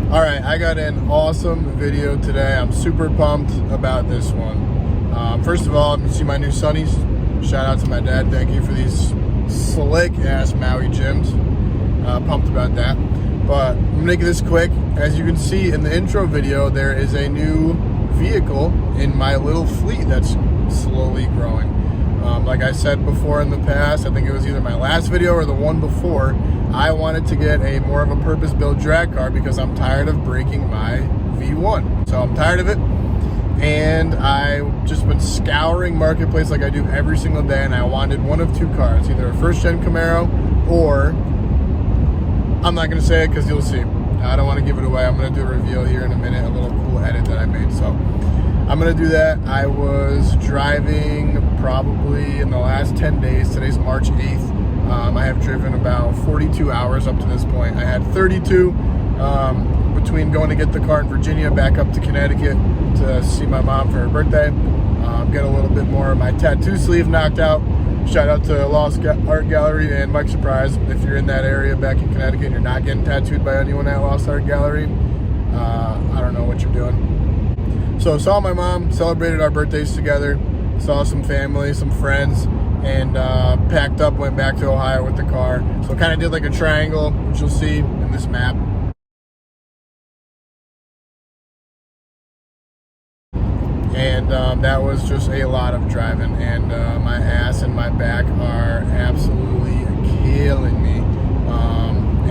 All right, I got an awesome video today. I'm super pumped about this one. First of all, you see my new sunnies. Shout out to my dad. Thank you for these slick ass Maui gyms. Pumped about that. But I'm gonna make this quick. As you can see in the intro video, there is a new vehicle in my little fleet that's slowly growing. Like I said before in the past, I think it was either my last video or the one before, I wanted to get a more of a purpose-built drag car because I'm tired of breaking my V1. So I'm tired of it, and I've just been scouring Marketplace like I do every single day, and I wanted one of two cars, either a first-gen Camaro or, I'm not going to say it because you'll see. I don't want to give it away. I'm going to do a reveal here in a minute, a little cool edit that I made. So I'm going to do that. I was driving probably in the last 10 days. Today's March 8th. I have driven about 42 hours up to this point. I had 32 between going to get the car in Virginia, back up to Connecticut to see my mom for her birthday, get a little bit more of my tattoo sleeve knocked out. Shout out to Lost Art Gallery and Mike Surprise. If you're in that area back in Connecticut and you're not getting tattooed by anyone at Lost Art Gallery, I don't know what you're doing. So saw my mom, celebrated our birthdays together, saw some family, some friends, and packed up, went back to Ohio with the car. So kind of did like a triangle, which you'll see in this map. And that was just a lot of driving, and my ass and my back are absolutely killing me.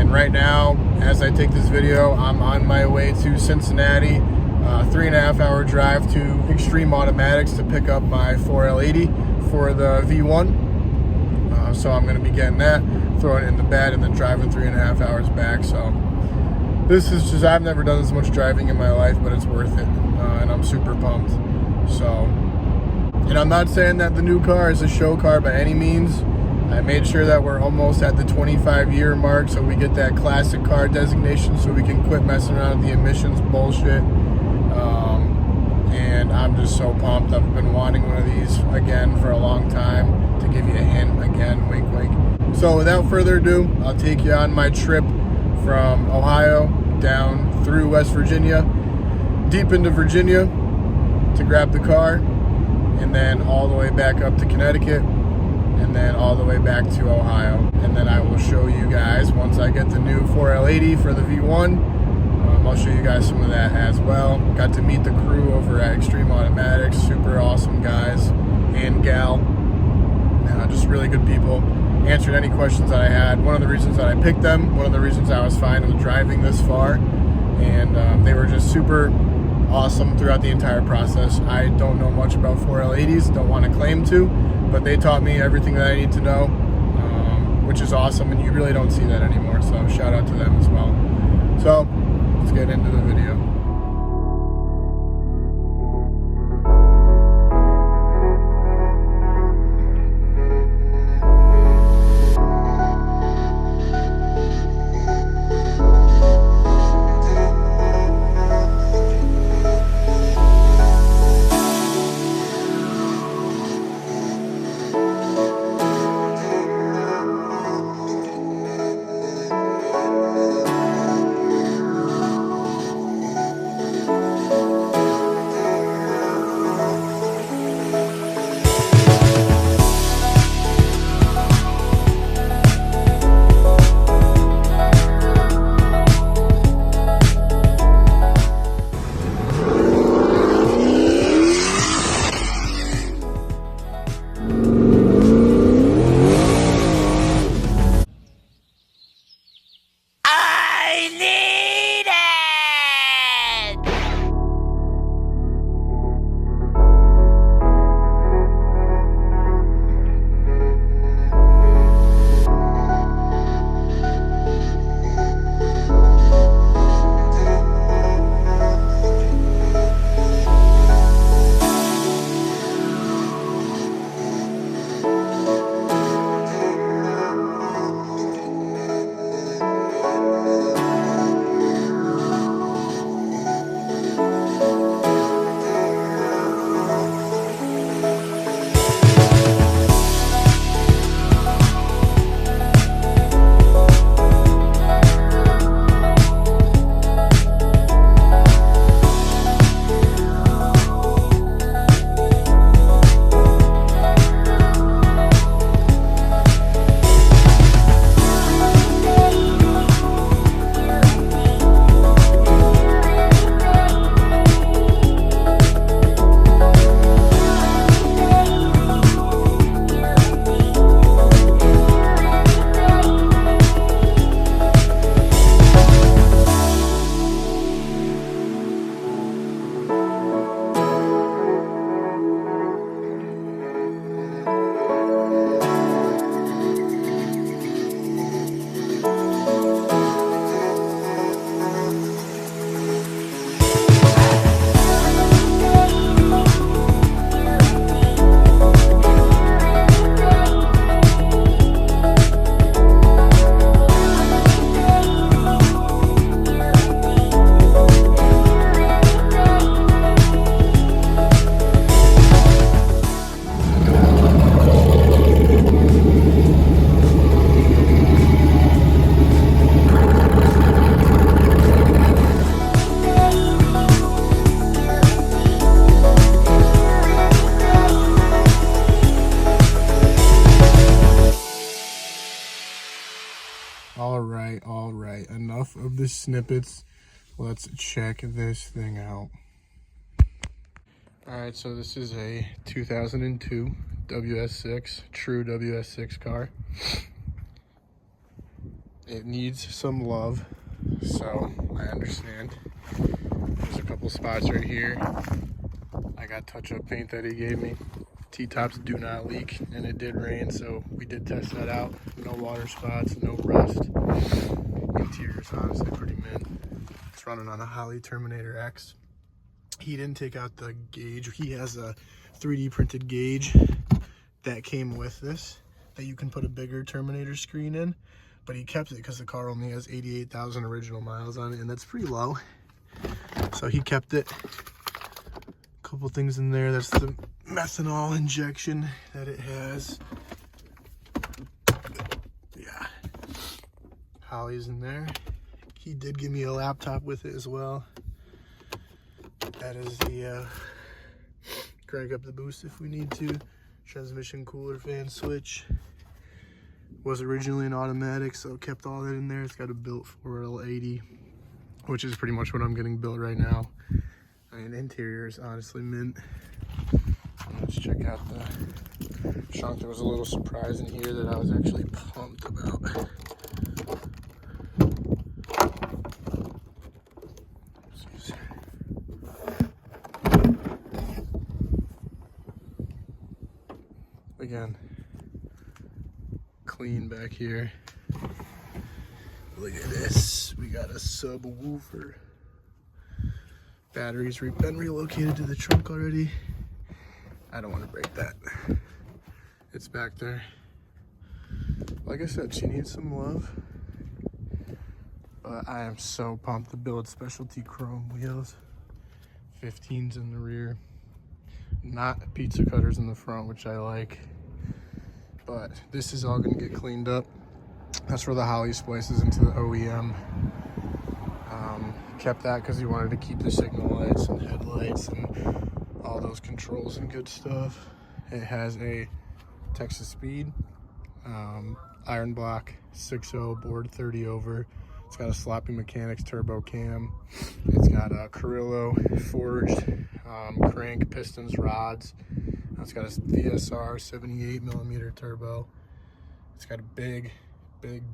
And right now, as I take this video, I'm on my way to Cincinnati, 3.5 hour drive to Extreme Automatics to pick up my 4L80 for the V1. So I'm going to be getting that, throwing it in the bed, and then driving 3.5 hours back. So this is just, I've never done this much driving in my life, but it's worth it, and I'm super pumped. So, and I'm not saying that the new car is a show car by any means. I made sure that we're almost at the 25-year mark, so we get that classic car designation, so we can quit messing around with the emissions bullshit. And I'm just so pumped. I've been wanting one of these again for a long time. To give you a hint, again, wink, wink. So without further ado, I'll take you on my trip from Ohio down through West Virginia, deep into Virginia to grab the car, and then all the way back up to Connecticut, and then all the way back to Ohio. And then I will show you guys, once I get the new 4L80 for the V1, I'll show you guys some of that as well. Got to meet the crew over at Extreme Automatics, super awesome guys and gal, just really good people. Answered any questions that I had. One of the reasons that I picked them, one of the reasons I was fine with driving this far, and they were just super awesome throughout the entire process. I don't know much about 4L80s, don't want to claim to, but they taught me everything that I need to know, which is awesome, and you really don't see that anymore, so shout out to them as well. So let's get into the video. enough of the snippets. Let's check this thing out. All right, so this is a 2002 WS6, true WS6 car. It needs some love, so I understand. There's a couple spots right here. I got touch-up paint that he gave me. T-tops do not leak, and it did rain, so we did test that out. No water spots, no rust. Interior's honestly pretty mint. It's running on a Holley Terminator X. He didn't take out the gauge. He has a 3D printed gauge that came with this that you can put a bigger Terminator screen in, but he kept it because the car only has 88,000 original miles on it, and that's pretty low. So he kept it. A couple things in there. That's the methanol injection that it has. Yeah. Holley's in there. He did give me a laptop with it as well. That is the crank up the boost if we need to. Transmission cooler fan switch. Was originally an automatic, so kept all that in there. It's got a built 4L80, which is pretty much what I'm getting built right now. I mean, interior is honestly mint. Let's check out the trunk. There was a little surprise in here that I was actually pumped about. Again, clean back here. Look at this. We got a subwoofer. Batteries been relocated to the trunk already. I don't want to break that. It's back there. Like I said, she needs some love. But I am so pumped to build specialty chrome wheels. 15s in the rear. Not pizza cutters in the front, which I like. But this is all gonna get cleaned up. That's where the Holley splices into the OEM. Kept that because he wanted to keep the signal lights and headlights and all those controls and good stuff. It has a Texas Speed, iron block 6.0 board 30 over. It's got a Sloppy Mechanics turbo cam. It's got a Carrillo forged crank, pistons, rods. It's got a VSR 78mm turbo. It's got a big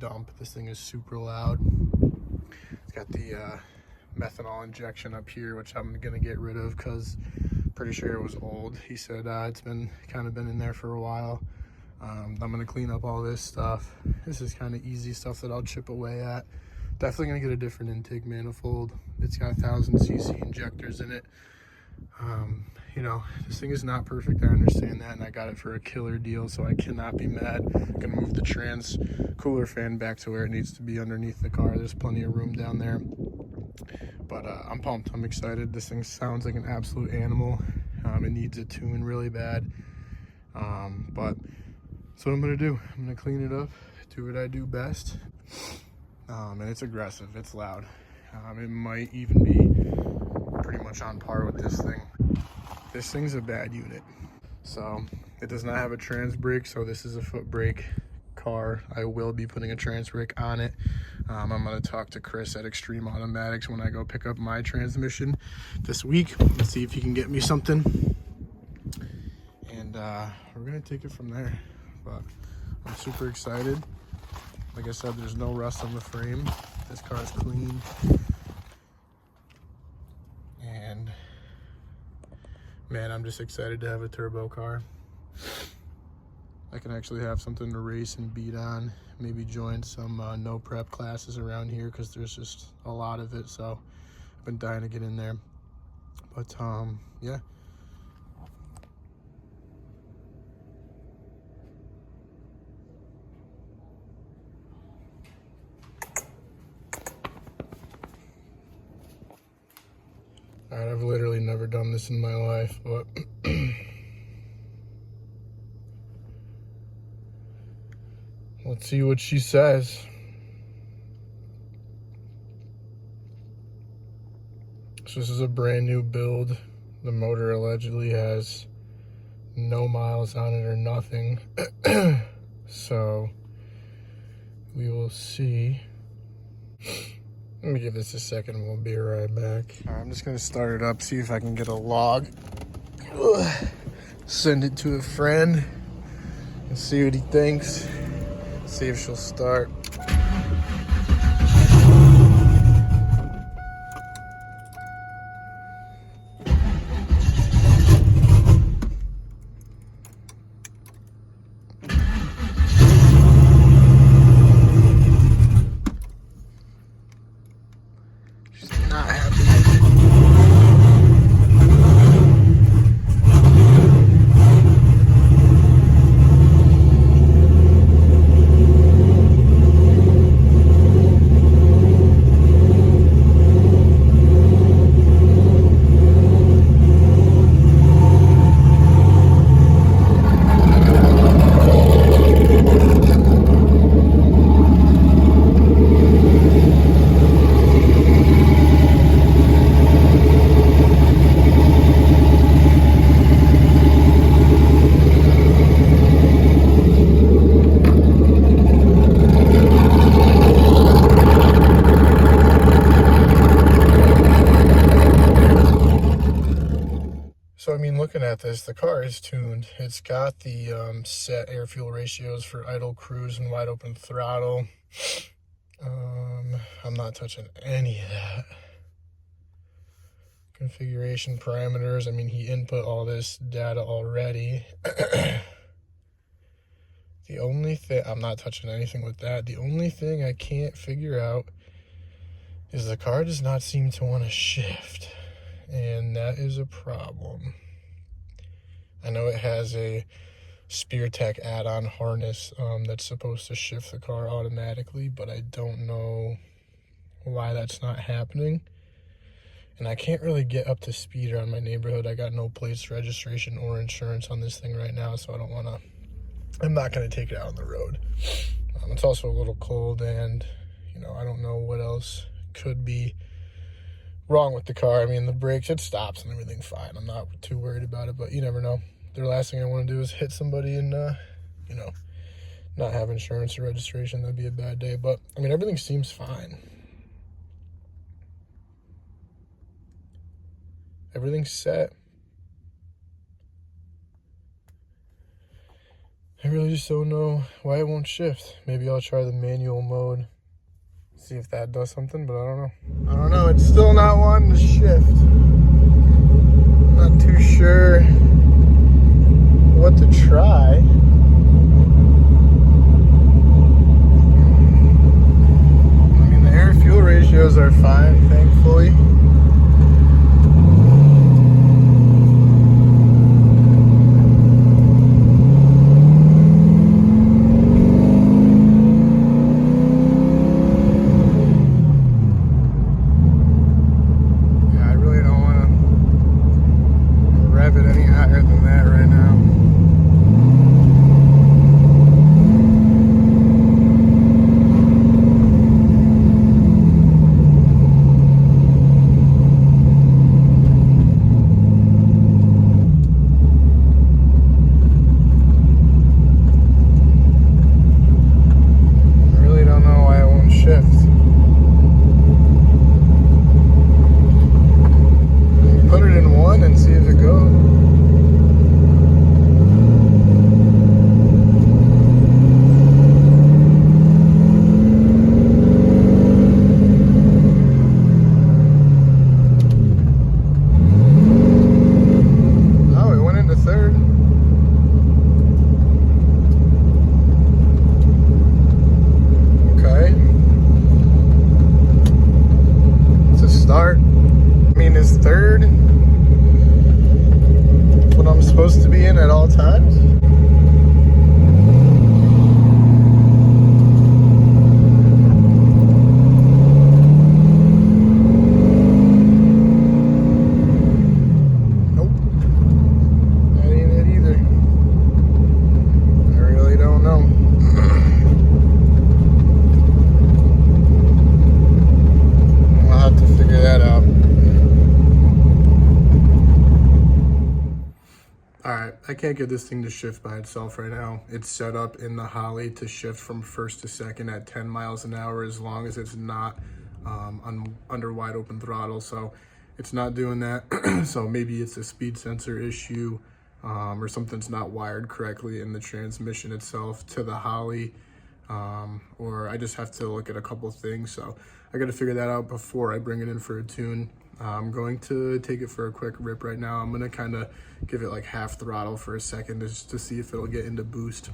dump. This thing is super loud. It's got the methanol injection up here, which I'm gonna get rid of because pretty sure it was old. He said it's been in there for a while. I'm gonna clean up all this stuff. This is kind of easy stuff that I'll chip away at. Definitely gonna get a different intake manifold. It's got 1000cc injectors in it. You know, this thing is not perfect, I understand that, and I got it for a killer deal, so I cannot be mad. I'm gonna move the trans cooler fan back to where it needs to be underneath the car. There's plenty of room down there. But I'm pumped, I'm excited. This thing sounds like an absolute animal. It needs a tune really bad. But that's what I'm gonna do. I'm gonna clean it up, do what I do best. And it's aggressive, it's loud. It might even be pretty much on par with this thing. This thing's a bad unit. So it does not have a trans brake, so this is a foot brake car. I will be putting a trans brake on it. I'm gonna talk to Chris at Extreme Automatics when I go pick up my transmission this week. Let's see if he can get me something. And we're gonna take it from there. But I'm super excited. Like I said, there's no rust on the frame. This car is clean. And man, I'm just excited to have a turbo car. I can actually have something to race and beat on. Maybe join some no prep classes around here because there's just a lot of it. So I've been dying to get in there. But yeah. All right, I've literally never done this in my life, but let's see what she says. So this is a brand new build. The motor allegedly has no miles on it or nothing. So we will see. Let me give this a second and we'll be right back. All right, I'm just gonna start it up, see if I can get a log. Ugh. Send it to a friend and see what he thinks. See if she'll start. Not happy. So, I mean, looking at this, the car is tuned. It's got the set air-fuel ratios for idle, cruise, and wide open throttle. I'm not touching any of that. Configuration parameters. I mean, he input all this data already. The only thing, I'm not touching anything with that. The only thing I can't figure out is the car does not seem to want to shift. And that is a problem. I know it has a SpearTech add-on harness that's supposed to shift the car automatically, but I don't know why that's not happening. And I can't really get up to speed around my neighborhood. I got no plates, registration, or insurance on this thing right now, so I'm not going to take it out on the road. It's also a little cold, and, I don't know what else could be wrong with the car. I mean, the brakes, it stops and everything fine. I'm not too worried about it, but you never know. The last thing I want to do is hit somebody and, not have insurance or registration. That'd be a bad day. But, I mean, everything seems fine. Everything's set. I really just don't know why it won't shift. Maybe I'll try the manual mode. See if that does something, but I don't know. I don't know, it's still not wanting to shift. Not too sure what to try. I mean, the air-fuel ratios are fine, thankfully. Supposed to be in at all times. Nope. That ain't it either. I really don't know. I'll have to figure that out. Alright, I can't get this thing to shift by itself right now. It's set up in the Holley to shift from first to second at 10 miles an hour as long as it's not under wide open throttle, so it's not doing that. So maybe it's a speed sensor issue, or something's not wired correctly in the transmission itself to the Holley, or I just have to look at a couple of things. So I got to figure that out before I bring it in for a tune. I'm going to take it for a quick rip right now. I'm going to kind of give it like half throttle for a second just to see if it'll get into boost,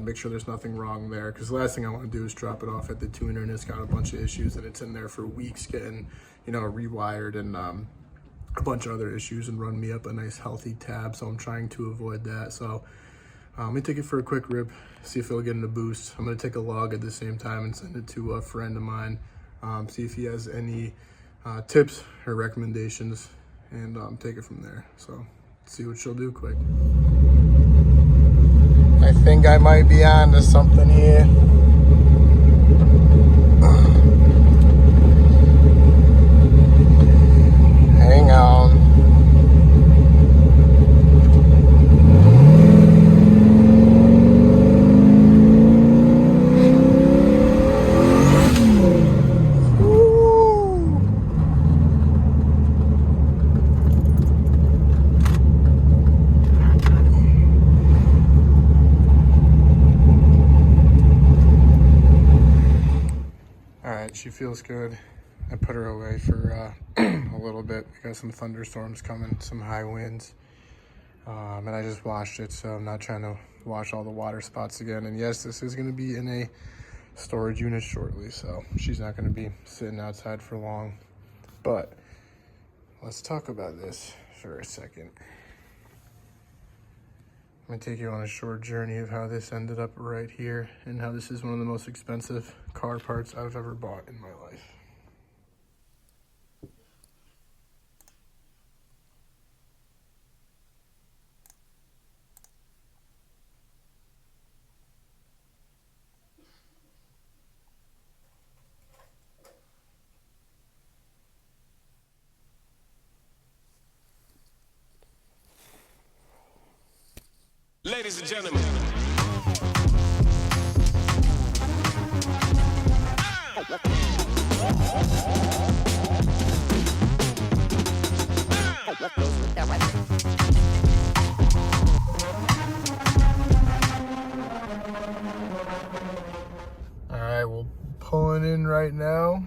make sure there's nothing wrong there, because the last thing I want to do is drop it off at the tuner and it's got a bunch of issues and it's in there for weeks getting, you know, rewired and a bunch of other issues and run me up a nice healthy tab. So I'm trying to avoid that. So let me take it for a quick rip, see if it'll get into boost. I'm going to take a log at the same time and send it to a friend of mine, see if he has any tips or recommendations, and take it from there. So let's see what she'll do quick. I think I might be on to something here. Hang on. She feels good. I put her away for a little bit. We got some thunderstorms coming, some high winds, and I just washed it, so I'm not trying to wash all the water spots again. And yes, this is going to be in a storage unit shortly, so she's not going to be sitting outside for long. But let's talk about this for a second. I'm gonna take you on a short journey of how this ended up right here and how this is one of the most expensive car parts I've ever bought in my life. Ladies and gentlemen. All right, we'll pull it in right now,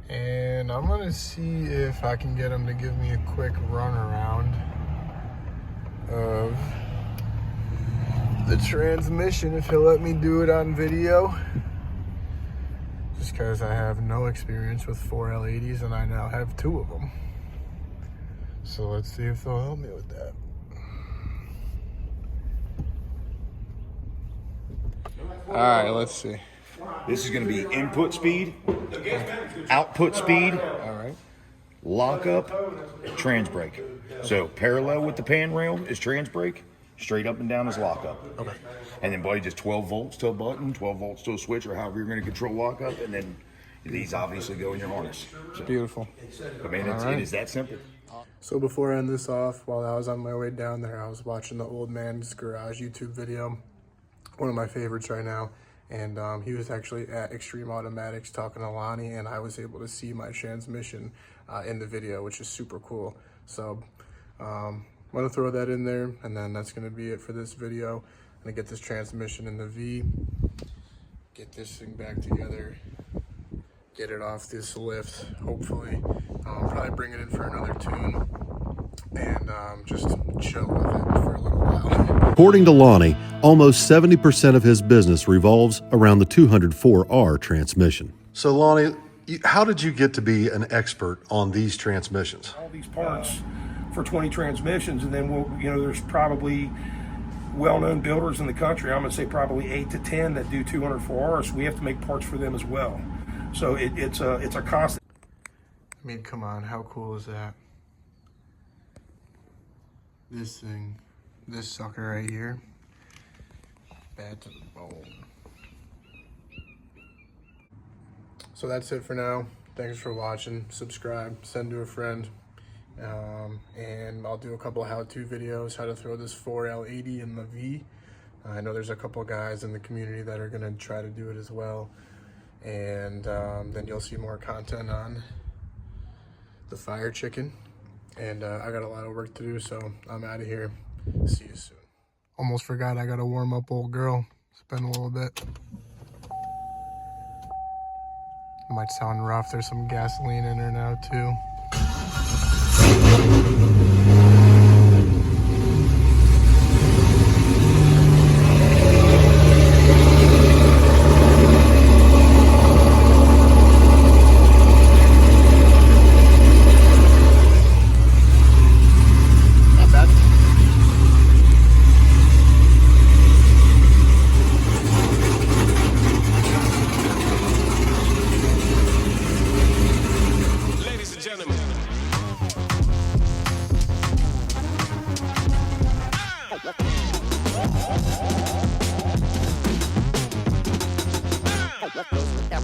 and I'm gonna see if I can get him to give me a quick run around of the transmission, if he'll let me do it on video, just because I have no experience with 4L80s and I now have 2 of them. So let's see if they'll help me with that. All right, let's see. This is going to be input speed, output speed, All right. lockup, trans brake. So parallel with the pan rail is trans brake. Straight up and down is lockup. Okay. And then, buddy, just 12 volts to a button, 12 volts to a switch, or however you're going to control lockup. And then these obviously go in your harness. So, Beautiful. I mean, it is that simple. So before I end this off, while I was on my way down there, I was watching the Old Man's Garage YouTube video, one of my favorites right now. And he was actually at Extreme Automatics talking to Lonnie, and I was able to see my transmission in the video, which is super cool. So I'm gonna throw that in there, and then that's gonna be it for this video. I'm gonna get this transmission in the V, get this thing back together, get it off this lift, hopefully. Probably bring it in for another tune, and just chill with it for a little while. According to Lonnie, almost 70% of his business revolves around the 204R transmission. So Lonnie, how did you get to be an expert on these transmissions? All these parts for 20 transmissions, and then there's probably well-known builders in the country. I'm gonna say probably 8 to 10 that do 204R, so we have to make parts for them as well. So it's a constant. I mean, come on, how cool is that? This thing, this sucker right here, bad to the bone. So that's it for now. Thanks for watching. Subscribe, send to a friend, and I'll do a couple how-to videos, how to throw this 4L80 in the V. I know there's a couple guys in the community that are gonna try to do it as well. And then you'll see more content on the fire chicken. And I got a lot of work to do, so I'm out of here. See you soon. Almost forgot I gotta warm up old girl. It's been a little bit. It might sound rough. There's some gasoline in her now too. Ladies and gentlemen. That